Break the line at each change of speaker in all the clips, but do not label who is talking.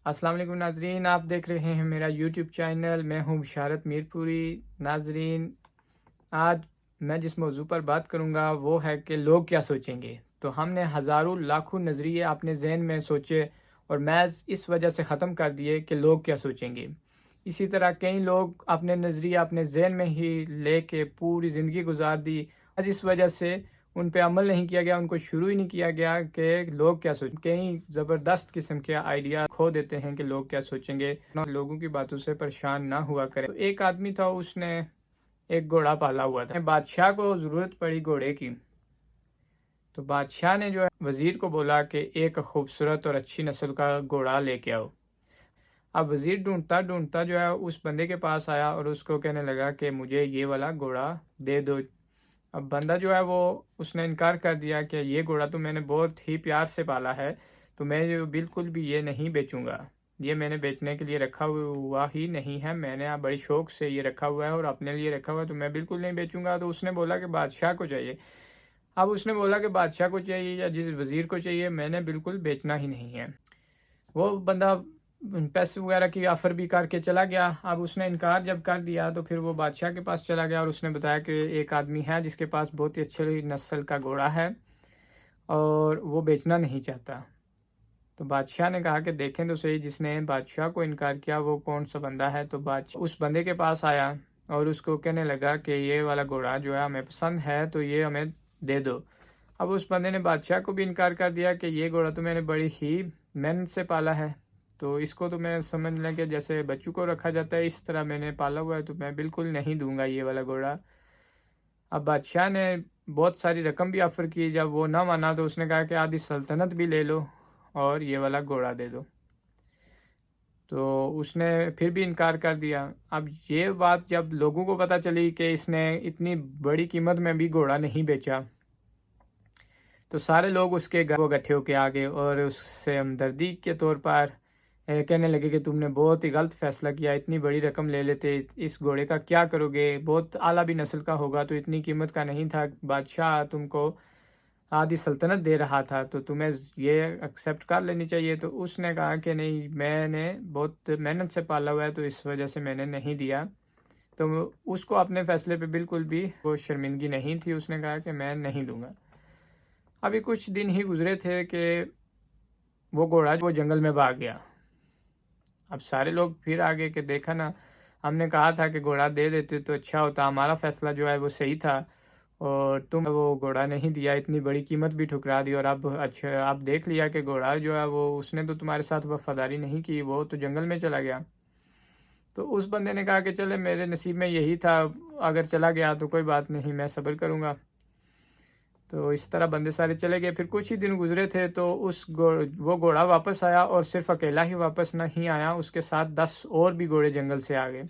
السلام علیکم ناظرین، آپ دیکھ رہے ہیں میرا یوٹیوب چینل۔ میں ہوں بشارت میر پوری۔ ناظرین، آج میں جس موضوع پر بات کروں گا وہ ہے کہ لوگ کیا سوچیں گے۔ تو ہم نے ہزاروں لاکھوں نظریے اپنے ذہن میں سوچے اور محض اس وجہ سے ختم کر دیے کہ لوگ کیا سوچیں گے۔ اسی طرح کئی لوگ اپنے نظریہ اپنے ذہن میں ہی لے کے پوری زندگی گزار دی، آج اس وجہ سے ان پہ عمل نہیں کیا گیا، ان کو شروع ہی نہیں کیا گیا کہ لوگ کیا سوچیں۔ کئی زبردست قسم کے آئیڈیا کھو دیتے ہیں کہ لوگ کیا سوچیں گے، لوگوں کی باتوں سے پریشان نہ ہوا کرے۔ تو ایک آدمی تھا، اس نے ایک گھوڑا پالا ہوا تھا۔ بادشاہ کو ضرورت پڑی گھوڑے کی، تو بادشاہ نے جو ہے وزیر کو بولا کہ ایک خوبصورت اور اچھی نسل کا گھوڑا لے کے آؤ۔ اب وزیر ڈھونڈتا ڈھونڈتا جو ہے اس بندے کے پاس آیا اور اس کو کہنے لگا کہ مجھے یہ والا گھوڑا دے دو۔ اب بندہ جو ہے اس نے انکار کر دیا کہ یہ گھوڑا تو میں نے بہت ہی پیار سے پالا ہے، تو میں بالکل بھی یہ نہیں بیچوں گا، یہ میں نے بیچنے کے لیے رکھا ہوا ہی نہیں ہے، میں نے بڑی شوق سے یہ رکھا ہوا ہے اور اپنے لیے رکھا ہوا ہے، تو میں بالکل نہیں بیچوں گا۔ تو اس نے بولا کہ بادشاہ کو چاہیے۔ اب اس نے بولا کہ بادشاہ کو چاہیے یا جس وزیر کو چاہیے، میں نے بالکل بیچنا ہی نہیں ہے۔ وہ بندہ پیسے وغیرہ کی آفر بھی کر کے چلا گیا۔ اب اس نے انکار جب کر دیا تو پھر وہ بادشاہ کے پاس چلا گیا اور اس نے بتایا کہ ایک آدمی ہے جس کے پاس بہت ہی اچھی نسل کا گھوڑا ہے اور وہ بیچنا نہیں چاہتا۔ تو بادشاہ نے کہا کہ دیکھیں تو صحیح، جس نے بادشاہ کو انکار کیا وہ کون سا بندہ ہے۔ تو بادشاہ اس بندے کے پاس آیا اور اس کو کہنے لگا کہ یہ والا گھوڑا جو ہے ہمیں پسند ہے، تو یہ ہمیں دے دو۔ اب اس بندے نے بادشاہ کو بھی انکار کر دیا کہ یہ گھوڑا تو میں نے بڑی ہی محنت سے پالا ہے، تو اس کو تو میں سمجھ لیں کہ جیسے بچوں کو رکھا جاتا ہے اس طرح میں نے پالا ہوا ہے، تو میں بالکل نہیں دوں گا یہ والا گھوڑا۔ اب بادشاہ نے بہت ساری رقم بھی آفر کی، جب وہ نہ مانا تو اس نے کہا کہ آدھی سلطنت بھی لے لو اور یہ والا گھوڑا دے دو۔ تو اس نے پھر بھی انکار کر دیا۔ اب یہ بات جب لوگوں کو پتہ چلی کہ اس نے اتنی بڑی قیمت میں بھی گھوڑا نہیں بیچا، تو سارے لوگ اس کے گھر اکٹھے ہو کے آ گئے اور اس سے ہمدردی کے طور پر کہنے لگے کہ تم نے بہت ہی غلط فیصلہ کیا، اتنی بڑی رقم لے لیتے، اس گھوڑے کا کیا کرو گے، بہت اعلیٰ بھی نسل کا ہوگا تو اتنی قیمت کا نہیں تھا، بادشاہ تم کو آدھی سلطنت دے رہا تھا تو تمہیں یہ ایکسیپٹ کر لینی چاہیے۔ تو اس نے کہا کہ نہیں، میں نے بہت محنت سے پالا ہوا ہے تو اس وجہ سے میں نے نہیں دیا۔ تو اس کو اپنے فیصلے پہ بالکل بھی وہ شرمندگی نہیں تھی، اس نے کہا کہ میں نہیں دوں گا۔ ابھی کچھ دن ہی گزرے تھے کہ وہ گھوڑا وہ جنگل میں بھاگ گیا۔ اب سارے لوگ پھر آگے کہ دیکھا نا، ہم نے کہا تھا کہ گھوڑا دے دیتے تو اچھا ہوتا، ہمارا فیصلہ جو ہے وہ صحیح تھا اور تم وہ گھوڑا نہیں دیا، اتنی بڑی قیمت بھی ٹھکرا دی، اور اب اچھا اب دیکھ لیا کہ گھوڑا جو ہے وہ اس نے تو تمہارے ساتھ وفاداری نہیں کی، وہ تو جنگل میں چلا گیا۔ تو اس بندے نے کہا کہ چلے میرے نصیب میں یہی تھا، اگر چلا گیا تو کوئی بات نہیں، میں صبر کروں گا۔ تو اس طرح بندے سارے چلے گئے۔ پھر کچھ ہی دن گزرے تھے تو وہ گھوڑا واپس آیا، اور صرف اکیلا ہی واپس نہیں آیا، اس کے ساتھ 10 اور بھی گھوڑے جنگل سے آ گئے۔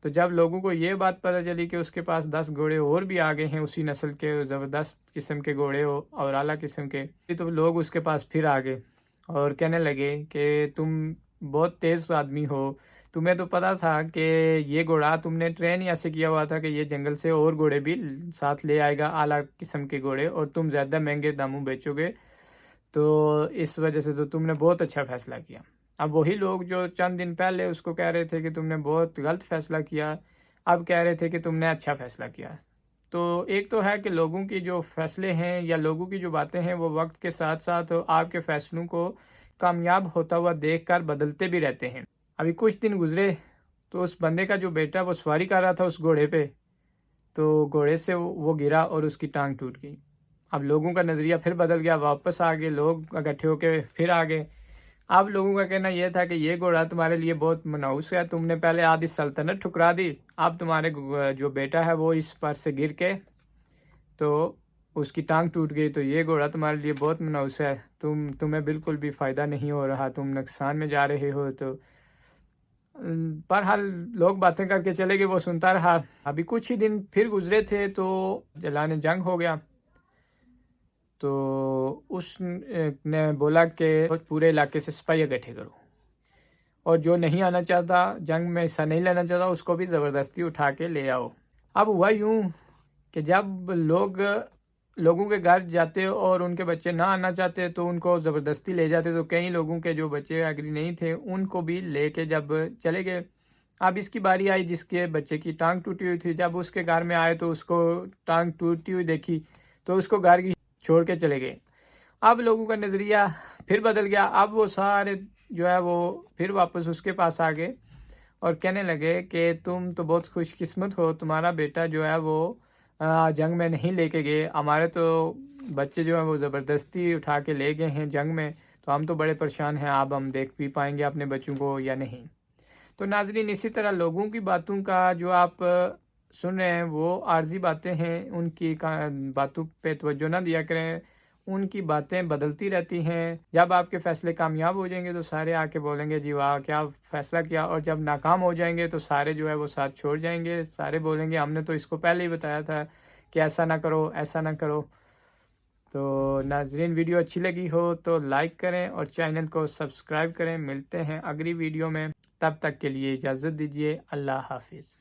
تو جب لوگوں کو یہ بات پتہ چلی کہ اس کے پاس 10 گھوڑے اور بھی آ گئے ہیں اسی نسل کے زبردست قسم کے گھوڑے اور اعلیٰ قسم کے، تو لوگ اس کے پاس پھر آ گئے اور کہنے لگے کہ تم بہت تیز آدمی ہو، تمہیں تو پتا تھا کہ یہ گھوڑا تم نے ٹرین ہی ایسے کیا ہوا تھا کہ یہ جنگل سے اور گھوڑے بھی ساتھ لے آئے گا، اعلیٰ قسم کے گھوڑے، اور تم زیادہ مہنگے داموں بیچو گے، تو اس وجہ سے تو تم نے بہت اچھا فیصلہ کیا۔ اب وہی لوگ جو چند دن پہلے اس کو کہہ رہے تھے کہ تم نے بہت غلط فیصلہ کیا، اب کہہ رہے تھے کہ تم نے اچھا فیصلہ کیا۔ تو ایک تو ہے کہ لوگوں کی جو فیصلے ہیں یا لوگوں کی جو باتیں ہیں وہ وقت کے ساتھ ساتھ آپ کے فیصلوں کو کامیاب ہوتا ہوا دیکھ کر بدلتے بھی رہتے ہیں۔ ابھی کچھ دن گزرے تو اس بندے کا جو بیٹا وہ سواری کر رہا تھا اس گھوڑے پہ، تو گھوڑے سے وہ گرا اور اس کی ٹانگ ٹوٹ گئی۔ اب لوگوں کا نظریہ پھر بدل گیا، واپس آ گئے لوگ اکٹھے ہو کے پھر آ گئے۔ اب لوگوں کا کہنا یہ تھا کہ یہ گھوڑا تمہارے لیے بہت منحوس ہے، تم نے پہلے آدھی سلطنت ٹھکرا دی، اب تمہارے جو بیٹا ہے وہ اس پر سے گر کے تو اس کی ٹانگ ٹوٹ گئی، تو یہ گھوڑا تمہارے لیے بہت منحوس ہے، تمہیں بالکل بھی فائدہ نہیں ہو رہا، تم نقصان میں جا رہے ہو۔ تو بہرحال لوگ باتیں کر کے چلے گئے، وہ سنتا رہا۔ ابھی کچھ ہی دن پھر گزرے تھے تو اعلان جنگ ہو گیا۔ تو اس نے بولا کہ پورے علاقے سے سپاہی اکٹھے کرو، اور جو نہیں آنا چاہتا، جنگ میں حصہ نہیں لینا چاہتا، اس کو بھی زبردستی اٹھا کے لے آؤ۔ اب ہوا یوں کہ جب لوگ لوگوں کے گھر جاتے اور ان کے بچے نہ آنا چاہتے تو ان کو زبردستی لے جاتے، تو کئی لوگوں کے جو بچے ایگری نہیں تھے ان کو بھی لے کے جب چلے گئے۔ اب اس کی باری آئی جس کے بچے کی ٹانگ ٹوٹی ہوئی تھی، جب اس کے گھر میں آئے تو اس کو ٹانگ ٹوٹی ہوئی دیکھی تو اس کو گھر کی چھوڑ کے چلے گئے۔ اب لوگوں کا نظریہ پھر بدل گیا، اب وہ سارے جو ہے وہ پھر واپس اس کے پاس آ گئے اور کہنے لگے کہ تم تو بہت خوش قسمت ہو، تمہارا بیٹا جو ہے وہ جنگ میں نہیں لے کے گئے، ہمارے تو بچے جو ہیں وہ زبردستی اٹھا کے لے گئے ہیں جنگ میں، تو ہم تو بڑے پریشان ہیں، اب ہم دیکھ بھی پائیں گے اپنے بچوں کو یا نہیں۔ تو ناظرین، اسی طرح لوگوں کی باتوں کا جو آپ سن رہے ہیں وہ عارضی باتیں ہیں، ان کی باتوں پہ توجہ نہ دیا کریں، ان کی باتیں بدلتی رہتی ہیں۔ جب آپ کے فیصلے کامیاب ہو جائیں گے تو سارے آ کے بولیں گے جی واہ کیا فیصلہ کیا، اور جب ناکام ہو جائیں گے تو سارے جو ہے وہ ساتھ چھوڑ جائیں گے، سارے بولیں گے ہم نے تو اس کو پہلے ہی بتایا تھا کہ ایسا نہ کرو ایسا نہ کرو۔ تو ناظرین، ویڈیو اچھی لگی ہو تو لائک کریں اور چینل کو سبسکرائب کریں۔ ملتے ہیں اگلی ویڈیو میں، تب تک کے لیے اجازت دیجیے، اللہ حافظ۔